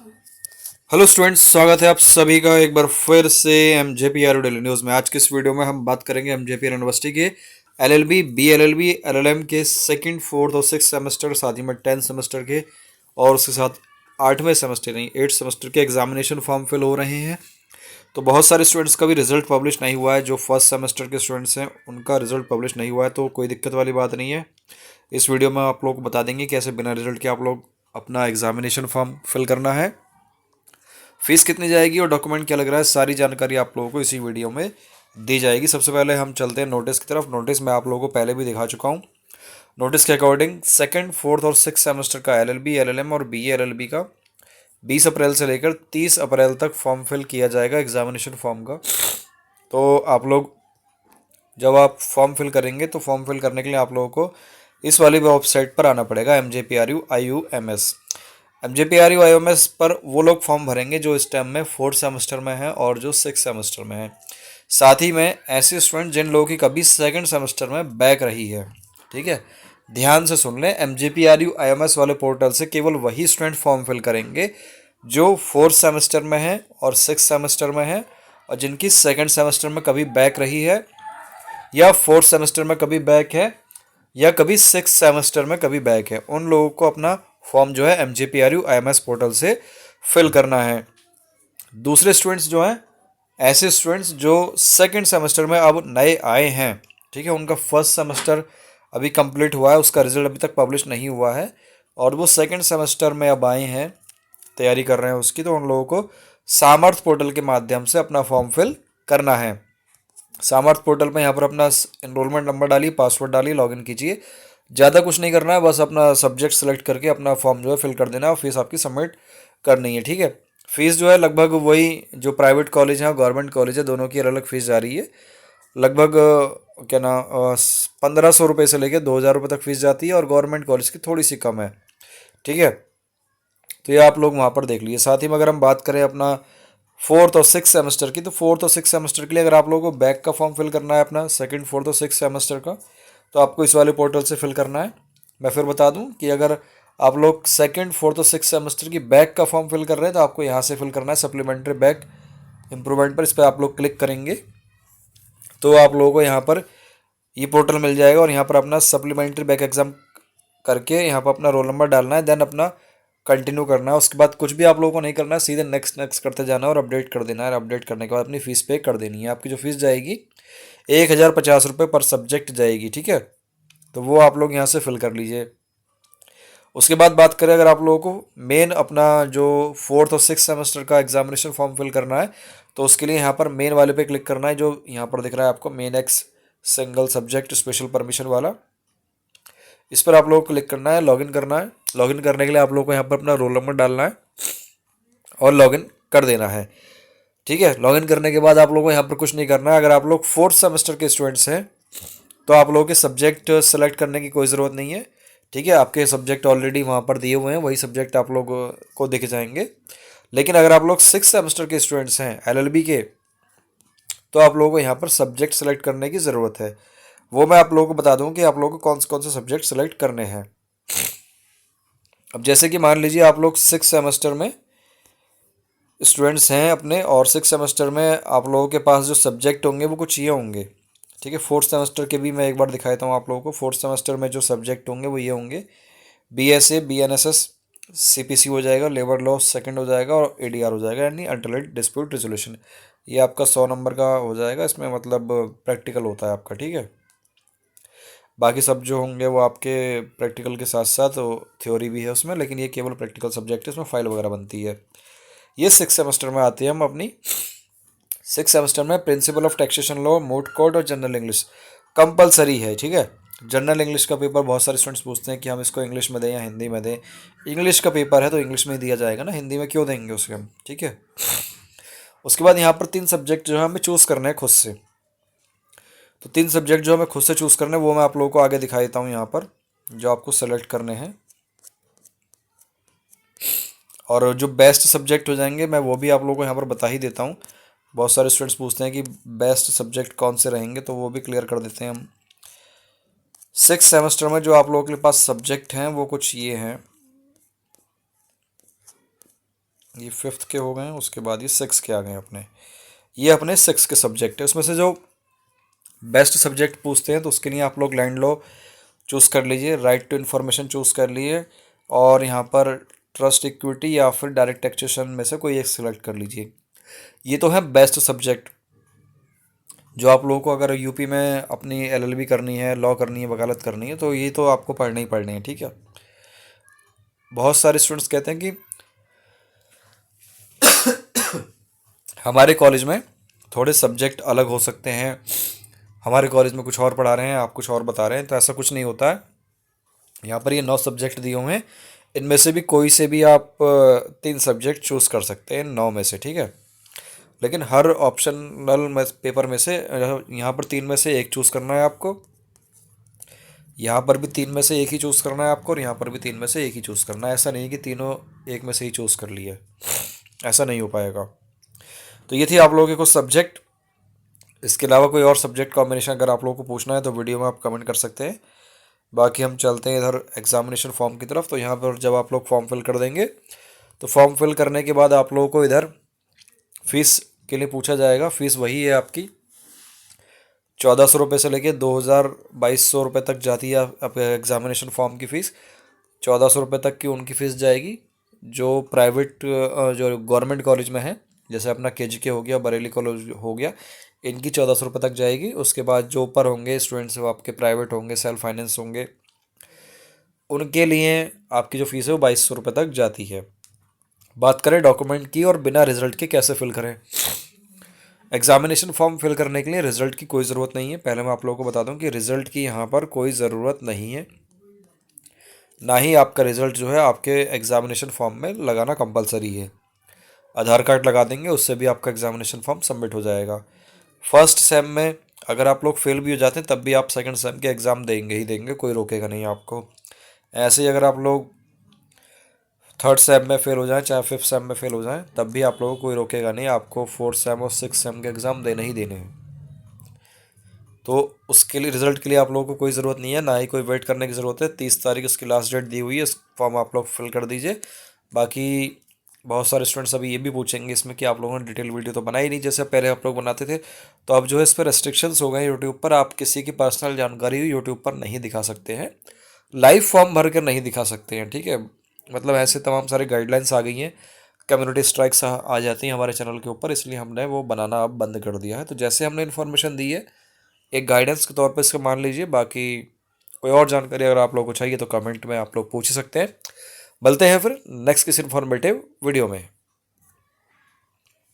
Hello students, स्वागत है आप सभी का एक बार फिर से एमजेपीआर डेली न्यूज़ में। आज के इस वीडियो में हम बात करेंगे एमजेपीआर यूनिवर्सिटी के एलएलबी, बीएलएलबी, एलएलएम के सेकंड, फोर्थ और सिक्स सेमेस्टर, साथ ही में 10 सेमेस्टर के और उसके साथ 8वें सेमेस्टर नहीं 8 सेमेस्टर के एग्जामिनेशन फॉर्म फिल हो रहे हैं। तो बहुत सारे स्टूडेंट्स का भी रिजल्ट पब्लिश नहीं हुआ है। जो फर्स्ट सेमेस्टर के स्टूडेंट्स हैं उनका रिजल्ट पब्लिश नहीं हुआ है, तो कोई दिक्कत वाली बात नहीं है। इस वीडियो में आप लोग को बता देंगे कैसे बिना रिजल्ट के आप लोग अपना एग्जामिनेशन फॉर्म फिल करना है, फीस कितनी जाएगी और डॉक्यूमेंट क्या लग रहा है, सारी जानकारी आप लोगों को इसी वीडियो में दी जाएगी। सबसे पहले हम चलते हैं नोटिस की तरफ। नोटिस मैं आप लोगों को पहले भी दिखा चुका हूँ। नोटिस के अकॉर्डिंग सेकंड, फोर्थ और सिक्स सेमेस्टर का एलएलबी, एलएलएम और बीए एलएलबी का 20 अप्रैल से लेकर 30 अप्रैल तक फॉर्म फिल किया जाएगा एग्जामिनेशन फॉर्म का। तो आप लोग जब आप फॉर्म फिल करेंगे तो फॉर्म फिल करने के लिए आप लोगों को इस वाली वेबसाइट पर आना पड़ेगा, MJPRU-IUMS। MJPRU-IUMS पर वो लोग फॉर्म भरेंगे जो इस टाइम में फोर्थ सेमेस्टर में है और जो सिक्स सेमेस्टर में है। साथ ही में ऐसे स्टूडेंट जिन लोगों की कभी सेकंड सेमेस्टर में बैक रही है, ठीक है, ध्यान से सुन लें। MJPRU-IUMS वाले पोर्टल से केवल वही स्टूडेंट फॉर्म फिल करेंगे जो फोर्थ सेमेस्टर में है और सिक्स सेमेस्टर में है, और जिनकी सेकंड सेमेस्टर में कभी बैक रही है या फोर्थ सेमेस्टर में कभी बैक है या कभी सिक्स सेमेस्टर में कभी बैक है, उन लोगों को अपना फॉर्म जो है MJPRU-IMS पोर्टल से फिल करना है। दूसरे स्टूडेंट्स जो हैं, ऐसे स्टूडेंट्स जो सेकंड सेमेस्टर में अब नए आए हैं, ठीक है, उनका फर्स्ट सेमेस्टर अभी कंप्लीट हुआ है, उसका रिजल्ट अभी तक पब्लिश नहीं हुआ है और वो सेकंड सेमेस्टर में अब आए हैं, तैयारी कर रहे हैं उसकी, तो उन लोगों को सामर्थ पोर्टल के माध्यम से अपना फॉर्म फिल करना है। सामर्थ पोर्टल में यहाँ पर अपना एनरोलमेंट नंबर डालिए, पासवर्ड डालिए, लॉगिन कीजिए। ज़्यादा कुछ नहीं करना है, बस अपना सब्जेक्ट सेलेक्ट करके अपना फॉर्म जो है फिल कर देना है और फीस आपकी सबमिट करनी है, ठीक है। फीस जो है लगभग वही जो प्राइवेट कॉलेज है और गवर्नमेंट कॉलेज है, दोनों की अलग अलग फीस जा रही है। लगभग क्या ना 1500 रुपये से लेकर 2000 रुपये तक फीस जाती है और गवर्नमेंट कॉलेज की थोड़ी सी कम है, ठीक है। तो ये आप लोग वहाँ पर देख लीजिए। साथ ही में अगर हम बात करें अपना फोर्थ और सिक्स सेमेस्टर की, तो फोर्थ और सिक्स सेमेस्टर के लिए अगर आप लोगों को बैक का फॉर्म फिल करना है अपना सेकंड, फोर्थ और सिक्स सेमेस्टर का, तो आपको इस वाले पोर्टल से फिल करना है। मैं फिर बता दूं कि अगर आप लोग सेकंड, फोर्थ और सिक्स सेमेस्टर की बैक का फॉर्म फिल कर रहे हैं तो आपको यहाँ से फिल करना है सप्लीमेंट्री बैक इम्प्रूवमेंट पर। इस पर आप लोग क्लिक करेंगे तो आप लोगों को यहाँ पर ये पोर्टल मिल जाएगा और यहाँ पर अपना सप्लीमेंट्री बैक एग्जाम करके यहाँ पर अपना रोल नंबर डालना है, देन अपना कंटिन्यू करना है। उसके बाद कुछ भी आप लोगों को नहीं करना है, सीधे नेक्स्ट नेक्स्ट करते जाना है और अपडेट कर देना है। अपडेट करने के बाद अपनी फ़ीस पे कर देनी है। आपकी जो फीस जाएगी 1050 रुपये पर सब्जेक्ट जाएगी, ठीक है। तो वो आप लोग यहाँ से फिल कर लीजिए। उसके बाद बात करें अगर आप लोगों को मेन अपना जो फोर्थ और सिक्स सेमेस्टर का एग्जामिनेशन फॉर्म फिल करना है, तो उसके लिए यहाँ पर मेन वाले पे क्लिक करना है, जो यहाँ पर दिख रहा है आपको, main x single subject special permission वाला। इस पर आप लोगों को क्लिक करना है, लॉगिन करना है। लॉगिन करने के लिए आप लोगों को यहाँ पर अपना रोल नंबर डालना है और लॉगिन कर देना है, ठीक है। लॉगिन करने के बाद आप लोगों को यहाँ पर कुछ नहीं करना है। अगर आप लोग फोर्थ सेमेस्टर के स्टूडेंट्स हैं तो आप लोगों के सब्जेक्ट सेलेक्ट करने की कोई ज़रूरत नहीं है, ठीक है। आपके सब्जेक्ट ऑलरेडी वहाँ पर दिए हुए हैं, वही सब्जेक्ट आप लोगों को दिख जाएंगे। लेकिन अगर आप लोग सिक्स सेमेस्टर के स्टूडेंट्स हैं एलएलबी के, तो आप लोगों को यहाँ पर सब्जेक्ट सेलेक्ट करने की ज़रूरत है। वो मैं आप लोगों को बता दूँ कि आप लोगों को कौन से सब्जेक्ट सेलेक्ट करने हैं। अब जैसे कि मान लीजिए आप लोग सिक्स सेमेस्टर में स्टूडेंट्स हैं अपने, और सिक्स सेमेस्टर में आप लोगों के पास जो सब्जेक्ट होंगे वो कुछ ये होंगे, ठीक है। फोर्थ सेमेस्टर के भी मैं एक बार दिखा देता हूँ आप लोगों को। फोर्थ सेमेस्टर में जो सब्जेक्ट होंगे वो ये होंगे, BSA, BNSS, CPC हो जाएगा, लेबर लॉ सेकंड हो जाएगा और ADR हो जाएगा, यानी अल्टरनेट डिस्प्यूट रेजोल्यूशन। ये आपका 100 नंबर का हो जाएगा। इसमें मतलब प्रैक्टिकल होता है आपका, ठीक है। बाकी सब जो होंगे वो आपके प्रैक्टिकल के साथ साथ थ्योरी भी है उसमें, लेकिन ये केवल प्रैक्टिकल सब्जेक्ट है, इसमें फाइल वगैरह बनती है। ये सिक्स सेमेस्टर में आती है। हम अपनी सिक्स सेमेस्टर में प्रिंसिपल ऑफ टैक्सेशन लॉ, मोट कोड और जनरल इंग्लिश कंपलसरी है, ठीक है। जनरल इंग्लिश का पेपर बहुत सारे स्टूडेंट्स पूछते हैं कि हम इसको इंग्लिश में दें या हिंदी में दें। इंग्लिश का पेपर है तो इंग्लिश में ही दिया जाएगा ना, हिंदी में क्यों देंगे उसके हम, ठीक है। उसके बाद यहाँ पर 3 सब्जेक्ट जो है हमें चूज़ करने हैं खुद से। तो 3 सब्जेक्ट जो हमें खुद से चूज़ करने हैं वो मैं आप लोगों को आगे दिखा देता हूँ यहाँ पर, जो आपको सेलेक्ट करने हैं। और जो बेस्ट सब्जेक्ट हो जाएंगे मैं वो भी आप लोगों को यहाँ पर बता ही देता हूँ। बहुत सारे स्टूडेंट्स पूछते हैं कि बेस्ट सब्जेक्ट कौन से रहेंगे, तो वो भी क्लियर कर देते हैं हम। सिक्स सेमेस्टर में जो आप लोगों के पास सब्जेक्ट हैं वो कुछ ये हैं, ये 5th के हो गए, उसके बाद ये 6 के आ गए अपने। ये अपने 6 के सब्जेक्ट है। उसमें से जो बेस्ट सब्जेक्ट पूछते हैं तो उसके लिए आप लोग लैंड लॉ चूज़ कर लीजिए, राइट टू इन्फॉर्मेशन चूज़ कर लीजिए, और यहाँ पर ट्रस्ट इक्विटी या फिर डायरेक्ट टैक्सेशन में से कोई एक सिलेक्ट कर लीजिए। ये तो है बेस्ट सब्जेक्ट जो आप लोगों को अगर यूपी में अपनी एलएलबी करनी है, लॉ करनी है, वकालत करनी है, तो ये तो आपको पढ़ने ही पढ़ने हैं, ठीक है। बहुत सारे स्टूडेंट्स कहते हैं कि हमारे कॉलेज में थोड़े सब्जेक्ट अलग हो सकते हैं, हमारे कॉलेज में कुछ और पढ़ा रहे हैं, आप कुछ और बता रहे हैं, तो ऐसा कुछ नहीं होता है। यहाँ पर ये 9 सब्जेक्ट दिए हुए हैं, इनमें से भी कोई से भी आप 3 सब्जेक्ट चूज़ कर सकते हैं 9 में से, ठीक है। लेकिन हर ऑप्शनल में पेपर में से यहाँ पर 3 में से एक चूज़ करना है आपको, यहाँ पर भी 3 में से एक ही चूज़ करना है आपको, और यहाँ पर भी 3 में से एक ही चूज़ करना है। ऐसा नहीं कि तीनों एक में से ही चूज़ कर लिए, ऐसा नहीं हो पाएगा। तो ये थी आप लोगों के कुछ सब्जेक्ट। इसके अलावा कोई और सब्जेक्ट कॉम्बिनेशन अगर आप लोगों को पूछना है तो वीडियो में आप कमेंट कर सकते हैं। बाकी हम चलते हैं इधर एग्जामिनेशन फॉर्म की तरफ। तो यहाँ पर जब आप लोग फॉर्म फिल कर देंगे तो फॉर्म फिल करने के बाद आप लोगों को इधर फीस के लिए पूछा जाएगा। फ़ीस वही है आपकी 1400 रुपये से लेके 2200 तक जाती है आप एग्ज़ामिनेशन फॉर्म की फ़ीस। 1400 रुपये तक की उनकी फ़ीस जाएगी जो प्राइवेट जो गवर्नमेंट कॉलेज में है, जैसे अपना केजीके हो गया, बरेली कॉलेज हो गया, इनकी 1400 रुपये तक जाएगी। उसके बाद जो ऊपर होंगे स्टूडेंट्स वो आपके प्राइवेट होंगे, सेल्फ फाइनेंस होंगे, उनके लिए आपकी जो फ़ीस है वो 2200 रुपये तक जाती है। बात करें डॉक्यूमेंट की और बिना रिजल्ट के कैसे फिल करें। एग्जामिनेशन फॉर्म फिल करने के लिए रिजल्ट की कोई ज़रूरत नहीं है। पहले मैं आप लोगों को बता दूं कि रिजल्ट की यहाँ पर कोई ज़रूरत नहीं है, ना ही आपका रिजल्ट जो है आपके एग्जामिनेशन फॉर्म में लगाना कंपलसरी है। आधार कार्ड लगा देंगे, उससे भी आपका एग्जामिनेशन फॉर्म सबमिट हो जाएगा। फर्स्ट सेम में अगर आप लोग फेल भी हो जाते हैं तब भी आप सेकंड सेम के एग्ज़ाम देंगे ही देंगे, कोई रोकेगा नहीं आपको। ऐसे ही अगर आप लोग थर्ड सेम में फेल हो जाएं, चाहे फिफ्थ सेम में फेल हो जाएं, तब भी आप लोगों को कोई रोकेगा नहीं, आपको फोर्थ सेम और सिक्स सेम के एग्ज़ाम देने ही देने हैं। तो उसके लिए रिजल्ट के लिए आप लोगों को कोई ज़रूरत नहीं है, ना ही कोई वेट करने की ज़रूरत है। 30 तारीख उसकी लास्ट डेट दी हुई है, इस फॉर्म आप लोग फिल कर दीजिए। बाकी बहुत सारे स्टूडेंट्स अभी ये भी पूछेंगे इसमें कि आप लोगों ने डिटेल वीडियो तो बनाई नहीं जैसे पहले आप लोग बनाते थे, तो अब जो है इस पर रेस्ट्रिक्शंस हो गए यूट्यूब पर। आप किसी की पर्सनल जानकारी यूट्यूब पर नहीं दिखा सकते हैं, लाइव फॉर्म भर कर नहीं दिखा सकते हैं, ठीक है। मतलब ऐसे तमाम सारे गाइडलाइंस आ गई हैं, कम्युनिटी स्ट्राइक्स आ जाती हैं हमारे चैनल के ऊपर, इसलिए हमने वो बनाना अब बंद कर दिया है। तो जैसे हमने इन्फॉर्मेशन दी है एक गाइडेंस के तौर पर इसको मान लीजिए। बाकी कोई और जानकारी अगर आप लोगों को चाहिए तो कमेंट में आप लोग पूछ ही सकते हैं। मिलते हैं फिर नेक्स्ट किसी इन्फॉर्मेटिव वीडियो में।